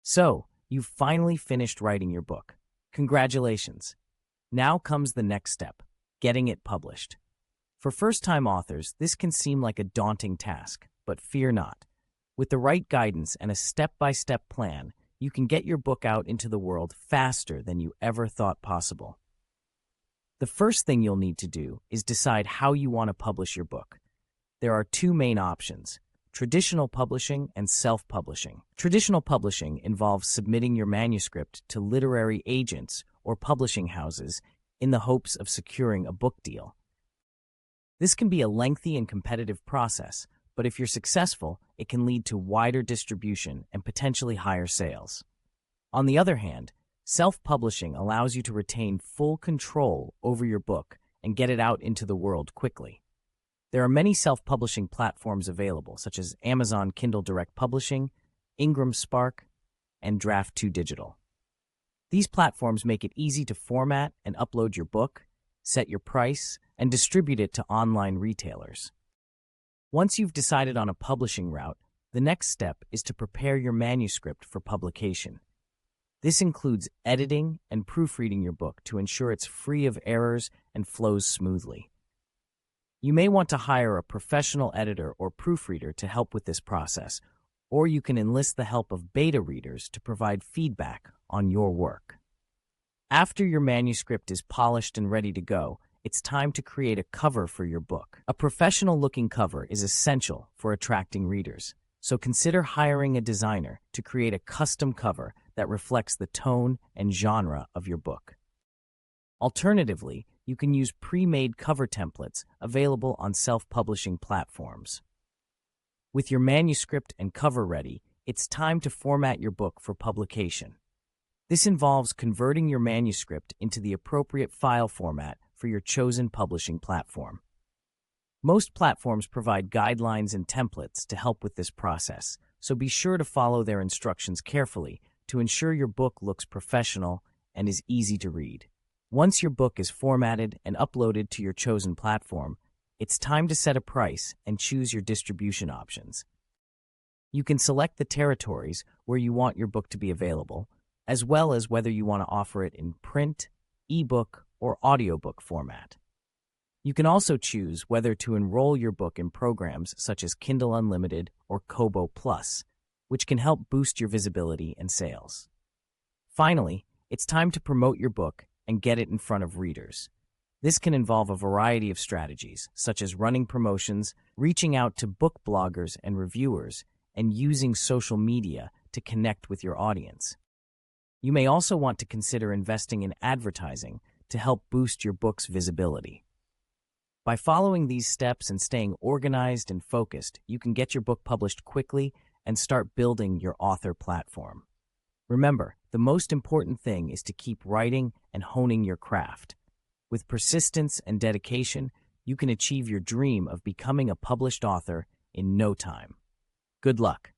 So, you've finally finished writing your book. Congratulations. Now comes the next step, getting it published. For first-time authors, this can seem like a daunting task, but fear not. With the right guidance and a step-by-step plan, you can get your book out into the world faster than you ever thought possible. The first thing you'll need to do is decide how you want to publish your book. There are two main options: traditional publishing and self-publishing. Traditional publishing involves submitting your manuscript to literary agents or publishing houses in the hopes of securing a book deal. This can be a lengthy and competitive process, but if you're successful, it can lead to wider distribution and potentially higher sales. On the other hand, self-publishing allows you to retain full control over your book and get it out into the world quickly. There are many self-publishing platforms available, such as Amazon Kindle Direct Publishing, Ingram Spark, and Draft2 Digital. These platforms make it easy to format and upload your book, set your price, and distribute it to online retailers. Once you've decided on a publishing route, the next step is to prepare your manuscript for publication. This includes editing and proofreading your book to ensure it's free of errors and flows smoothly. You may want to hire a professional editor or proofreader to help with this process, or you can enlist the help of beta readers to provide feedback on your work. After your manuscript is polished and ready to go, it's time to create a cover for your book. A professional-looking cover is essential for attracting readers, so consider hiring a designer to create a custom cover that reflects the tone and genre of your book. Alternatively, you can use pre-made cover templates available on self-publishing platforms. With your manuscript and cover ready, it's time to format your book for publication. This involves converting your manuscript into the appropriate file format for your chosen publishing platform. Most platforms provide guidelines and templates to help with this process, so be sure to follow their instructions carefully to ensure your book looks professional and is easy to read. Once your book is formatted and uploaded to your chosen platform, it's time to set a price and choose your distribution options. You can select the territories where you want your book to be available, as well as whether you want to offer it in print, ebook, or audiobook format. You can also choose whether to enroll your book in programs such as Kindle Unlimited or Kobo Plus, which can help boost your visibility and sales. Finally, it's time to promote your book and get it in front of readers. This can involve a variety of strategies, such as running promotions, reaching out to book bloggers and reviewers, and using social media to connect with your audience. You may also want to consider investing in advertising to help boost your book's visibility. By following these steps and staying organized and focused, you can get your book published quickly and start building your author platform. Remember, the most important thing is to keep writing and honing your craft. With persistence and dedication, you can achieve your dream of becoming a published author in no time. Good luck.